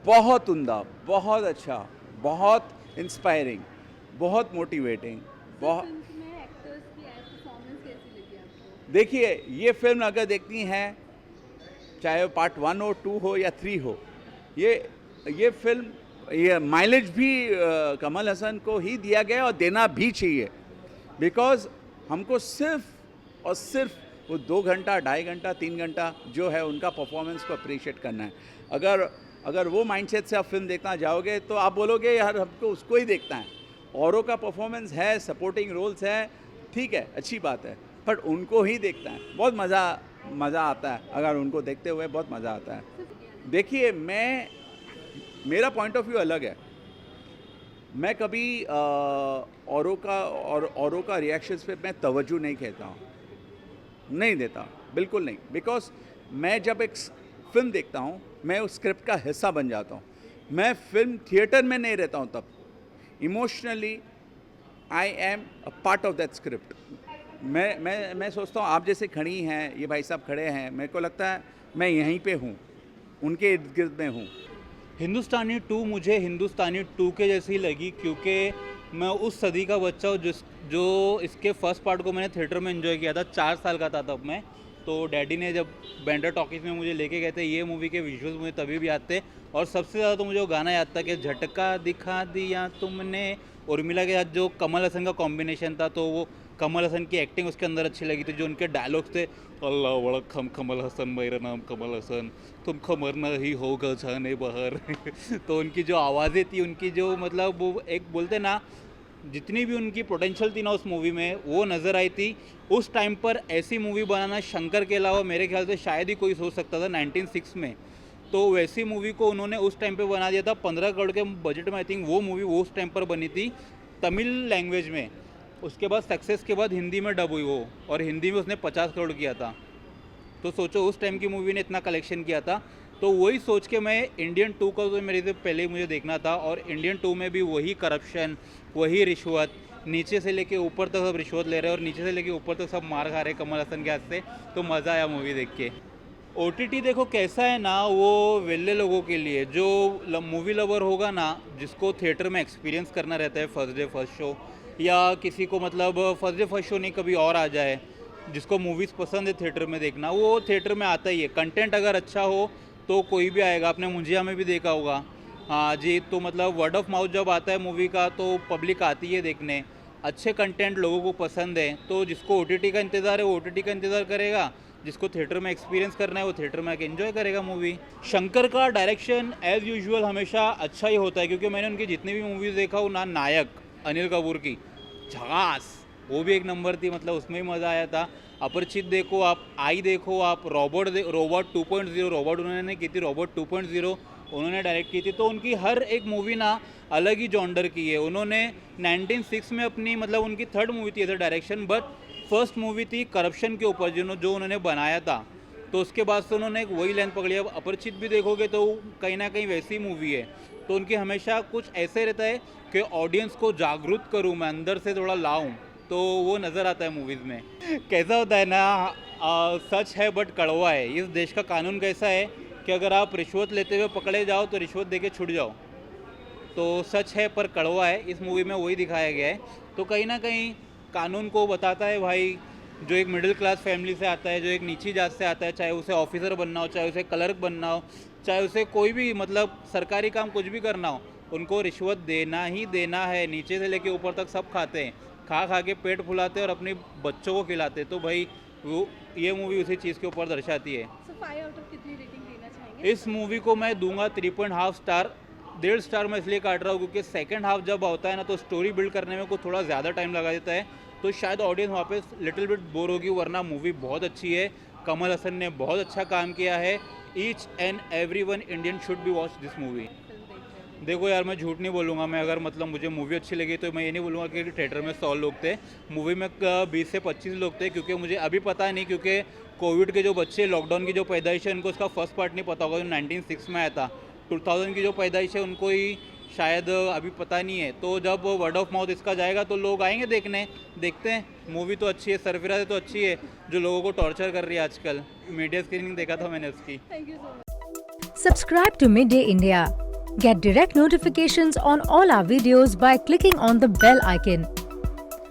बहुत उम्दा, बहुत अच्छा, बहुत इंस्पायरिंग, बहुत मोटिवेटिंग, बहुत। फिल्म में एक्टर्स की परफॉर्मेंस कैसी लगी आपको? देखिए, ये फ़िल्म अगर देखनी है, चाहे वो पार्ट 1 हो, 2 हो या 3 हो, ये ये फ़िल्म, ये माइलेज भी कमल हसन को ही दिया गया और देना भी चाहिए। बिकॉज़ हमको सिर्फ़ और सिर्फ़ वो 2 घंटा, ढाई घंटा, 3 घंटा जो है उनका परफ़ॉर्मेंस को अप्रिशिएट करना है। अगर अगर वो माइंडसेट से आप फ़िल्म देखना जाओगे तो आप बोलोगे यार हमको उसको ही देखना है। औरों का परफ़ॉर्मेंस है, सपोर्टिंग रोल्स हैं, ठीक है, अच्छी बात है, बट उनको ही देखना है। बहुत मज़ा आता है, अगर उनको देखते हुए बहुत मज़ा आता है। देखिए, मेरा पॉइंट ऑफ व्यू अलग है। मैं कभी औरों का रिएक्शंस पे मैं तवज्जो नहीं कहता हूँ, नहीं देता, बिल्कुल नहीं। बिकॉज़ मैं जब एक फ़िल्म देखता हूँ, मैं उस स्क्रिप्ट का हिस्सा बन जाता हूँ। मैं फ़िल्म थिएटर में नहीं रहता हूँ तब। Emotionally I am a part of that script. मैं सोचता हूँ आप जैसे खड़ी हैं, ये भाई साहब खड़े हैं, मेरे को लगता है मैं यहीं पे हूँ, उनके इर्द-गिर्द में हूँ। हिंदुस्तानी टू मुझे हिंदुस्तानी टू के जैसी लगी, क्योंकि मैं उस सदी का बच्चा हूँ जो इसके फर्स्ट पार्ट को मैंने थिएटर में एंजॉय किया था। 4 साल का था तब मैं। तो डैडी ने जब बैंडर टॉकीज में मुझे लेके गए थे, ये मूवी के विजुअल्स मुझे तभी भी याद थे। और सबसे ज़्यादा तो मुझे वो गाना याद था कि झटका दिखा दिया तुमने, उर्मिला के साथ जो कमल हसन का कॉम्बिनेशन था, तो वो कमल हसन की एक्टिंग उसके अंदर अच्छी लगी थी। जो उनके डायलॉग्स थे, अल्लाह वड़क कमल हसन, मेरा नाम कमल हसन, तुमको मरना ही होगा जाने बाहर। तो उनकी जो आवाज़ें थी, उनकी जो मतलब वो एक बोलते ना, जितनी भी उनकी पोटेंशियल थी ना उस मूवी में, वो नज़र आई थी। उस टाइम पर ऐसी मूवी बनाना शंकर के अलावा मेरे ख्याल से शायद ही कोई सोच सकता था 1906 में। तो वैसी मूवी को उन्होंने उस टाइम पे बना दिया था 15 करोड़ के बजट में। आई थिंक वो मूवी वो उस टाइम पर बनी थी तमिल लैंग्वेज में। उसके बाद सक्सेस के बाद हिंदी में डब हुई वो, और हिंदी में उसने 50 करोड़ किया था। तो सोचो उस टाइम की मूवी ने इतना कलेक्शन किया था। तो वही सोच के मैं इंडियन 2 का तो मेरे से पहले ही मुझे देखना था, और इंडियन 2 में भी वही करप्शन, वही रिश्वत, नीचे से लेके ऊपर तक सब रिश्वत ले रहे हैं और नीचे से लेके ऊपर तक सब मार खा रहे हैं कमल हसन के हाथ से। तो मज़ा आया मूवी देख के। OTT देखो कैसा है ना, वो वेले लोगों के लिए, जो मूवी लवर होगा ना, जिसको थिएटर में एक्सपीरियंस करना रहता है फर्स्ट डे फर्स्ट शो, या किसी को मतलब फर्स्ट डे फर्स्ट शो नहीं कभी और आ जाए, जिसको मूवीज़ पसंद है थिएटर में देखना, वो थिएटर में आता ही है। कंटेंट अगर अच्छा हो तो कोई भी आएगा। आपने मुंजिया में भी देखा होगा। हाँ जी, तो मतलब वर्ड ऑफ माउथ जब आता है मूवी का तो पब्लिक आती है देखने। अच्छे कंटेंट लोगों को पसंद है, तो जिसको OTT का इंतज़ार है वो OTT का इंतज़ार करेगा, जिसको थिएटर में एक्सपीरियंस करना है वो थिएटर में आके एंजॉय करेगा मूवी। शंकर का डायरेक्शन एज़ यूजुअल हमेशा अच्छा ही होता है, क्योंकि मैंने उनकी जितनी भी मूवीज़ देखा हूँ ना, नायक अनिल कपूर की झकास, वो भी एक नंबर थी, मतलब उसमें भी मज़ा आया था। अपरिचित देखो आप, आई देखो आप, रोबोट 2.0, रोबोट उन्होंने की थी, रोबोट 2.0 उन्होंने डायरेक्ट की थी। तो उनकी हर एक मूवी ना अलग ही जॉनर की है। उन्होंने 1906 में अपनी मतलब उनकी थर्ड मूवी थी as direction, but first movie थी करप्शन के ऊपर जो उन्होंने बनाया था। तो उसके बाद से उन्होंने एक वही लेंथ पकड़ी। अब अपरिचित भी देखोगे तो कहीं ना कहीं वैसी मूवी है। तो उनकी हमेशा कुछ ऐसे रहता है कि ऑडियंस को जागरूक करूँ मैं, अंदर से थोड़ा लाऊं, तो वो नज़र आता है मूवीज़ में। कैसा होता है ना, सच है बट कड़वा है। इस देश का कानून कैसा है कि अगर आप रिश्वत लेते हुए पकड़े जाओ तो रिश्वत देके छूट जाओ। तो सच है पर कड़वा है, इस मूवी में वही दिखाया गया है। तो कहीं ना कहीं कानून को बताता है भाई, जो एक मिडिल क्लास फैमिली से आता है, जो एक नीची जात से आता है, चाहे उसे ऑफिसर बनना हो, चाहे उसे क्लर्क बनना हो, चाहे उसे कोई भी मतलब सरकारी काम कुछ भी करना हो, उनको रिश्वत देना ही देना है। नीचे से लेके ऊपर तक सब खाते हैं, खा खा के पेट फुलाते हैं और अपने बच्चों को खिलाते हैं। तो भाई वो ये मूवी उसी चीज़ के ऊपर दर्शाती है। सो 5 आउट ऑफ कितनी रेटिंग देना चाहेंगे? इस मूवी को मैं दूंगा 3.5 स्टार। 1.5 स्टार मैं इसलिए काट रहा हूँ क्योंकि सेकंड हाफ जब होता है ना, तो स्टोरी बिल्ड करने में कुछ थोड़ा ज़्यादा टाइम लगा देता है, तो शायद ऑडियंस वहाँ पे लिटिल बिट बोर होगी। वरना मूवी बहुत अच्छी है, कमल हसन ने बहुत अच्छा काम किया है। Each and every one Indian should be watch this movie. Film देख रहे हो? देखो यार, मैं झूठ नहीं बोलूँगा। मैं अगर मतलब मुझे मूवी अच्छी लगी तो मैं ये नहीं बोलूँगा कि थिएटर में 100 लोग थे। मूवी में 20 से 25 लोग थे, क्योंकि मुझे अभी पता नहीं, क्योंकि कोविड के जो बच्चे, लॉकडाउन की जो पैदाइश है, उनको उसका फर्स्ट पार्ट नहीं पता होगा जो 1906 में आया था। 2000 की जो पैदाइश है उनको ही शायद अभी पता नहीं है। तो जब वर्ड ऑफ माउथ इसका जाएगा तो लोग आएंगे देखने। देखते हैं, मूवी तो अच्छी है, सरफराज तो अच्छी है, जो लोगों को टॉर्चर कर रही है आजकल। मीडिया स्क्रीनिंग देखा था मैंने उसकी। Thank you so much. Subscribe to Midday India. Get direct notifications on all our videos by clicking on the bell icon.